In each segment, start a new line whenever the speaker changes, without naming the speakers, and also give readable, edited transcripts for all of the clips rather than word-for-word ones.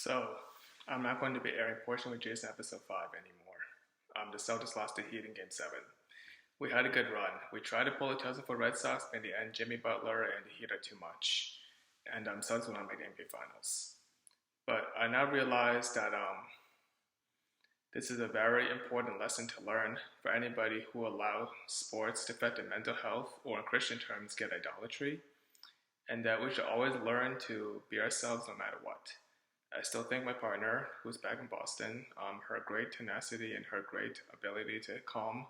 So, I'm not going to be airing Portion with Jason episode 5 anymore. The Celtics lost to Heat in Game 7. We had a good run. We tried to pull a tussle for Red Sox, but in the end, Jimmy Butler and the Heat are too much. And Celtics will not make the NBA Finals. But I now realize that this is a very important lesson to learn for anybody who allows sports to affect their mental health, or in Christian terms, get idolatry. And that we should always learn to be ourselves no matter what. I still think my partner, who's back in Boston, her great tenacity and her great ability to calm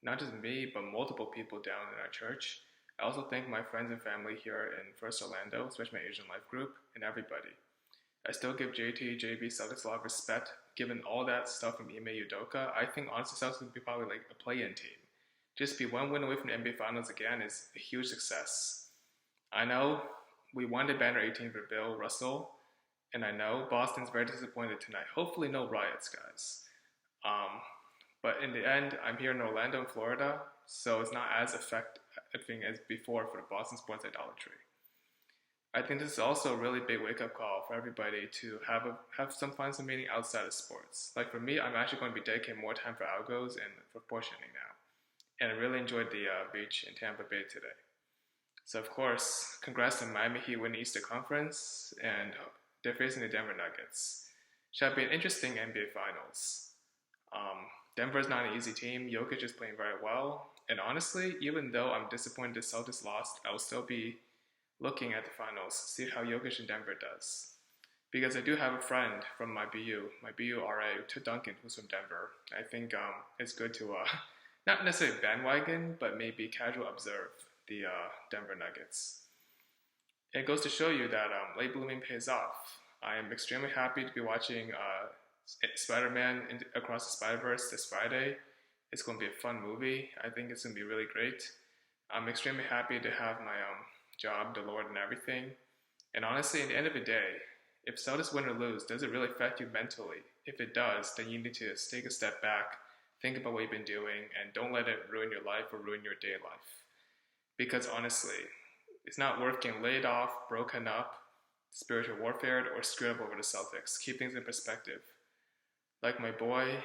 not just me, but multiple people down in our church. I also thank my friends and family here in First Orlando, especially my Asian Life group, and everybody. I still give JT, JB, Celtics a lot of respect, given all that stuff from Ime, Udoka. I think honestly Celtics would be probably like a play-in team. Just be one win away from the NBA Finals again is a huge success. I know we won the banner 18 for Bill Russell, and I know Boston's very disappointed tonight. Hopefully no riots, guys. But in the end, I'm here in Orlando, in Florida, so it's not as affecting as before for the Boston sports idolatry. I think this is also a really big wake-up call for everybody to find some meaning outside of sports. Like for me, I'm actually going to be dedicating more time for Algos and for portioning now. And I really enjoyed the beach in Tampa Bay today. So of course, congrats to Miami Heat winning Eastern Conference, and they're facing the Denver Nuggets. Shall be an interesting NBA Finals. Denver's not an easy team. Jokic is playing very well. And honestly, even though I'm disappointed the Celtics lost, I will still be looking at the finals, see how Jokic in Denver does. Because I do have a friend from my BU RA, to Duncan, who's from Denver. I think it's good to, not necessarily bandwagon, but maybe casual observe the Denver Nuggets. It goes to show you that late blooming pays off. I am extremely happy to be watching Spider-Man Across the Spider-Verse this Friday. It's going to be a fun movie. I think it's going to be really great. I'm extremely happy to have my job, the Lord, and everything. And honestly, at the end of the day, if Celtics win or lose, does it really affect you mentally? If it does, then you need to take a step back, think about what you've been doing, and don't let it ruin your life or ruin your day life. Because honestly, it's not worth getting laid off, broken up, spiritual warfare, or screwed up over the Celtics. Keep things in perspective. Like my boy,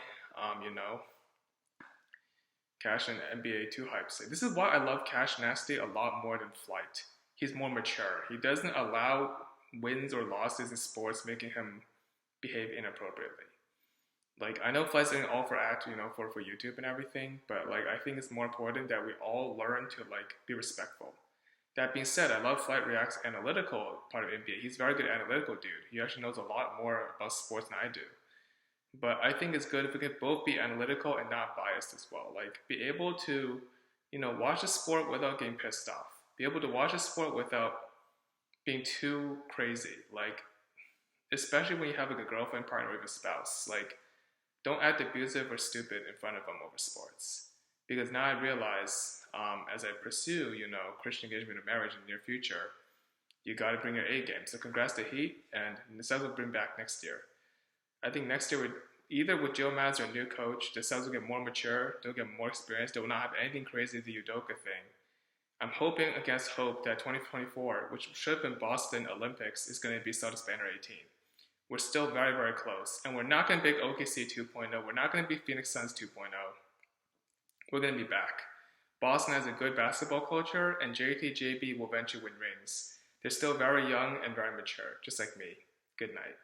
Cash and NBA 2 hype say. This is why I love Cash Nasty a lot more than Flight. He's more mature. He doesn't allow wins or losses in sports making him behave inappropriately. Like, I know Flight's doing all for act, for YouTube and everything, but like, I think it's more important that we all learn to be respectful. That being said, I love Flight React's analytical part of NBA. He's a very good analytical dude. He actually knows a lot more about sports than I do. But I think it's good if we can both be analytical and not biased as well. Like, be able to, watch a sport without getting pissed off. Be able to watch a sport without being too crazy. Like, especially when you have a girlfriend, partner, or even a spouse. Like, don't act abusive or stupid in front of them over sports. Because now I realize, as I pursue, Christian engagement and marriage in the near future, you got to bring your A game. So congrats to Heat, and the Celtics will bring back next year. I think next year, either with Joe Madden or a new coach, the Celtics will get more mature, they'll get more experience, they will not have anything crazy as the Udoka thing. I'm hoping against hope that 2024, which should have been Boston Olympics, is going to be Celtics Banner 18. We're still very, very close. And we're not going to be OKC 2.0. We're not going to be Phoenix Suns 2.0. We're going to be back. Boston has a good basketball culture, and JT, JB will eventually win rings. They're still very young and very mature, just like me. Good night.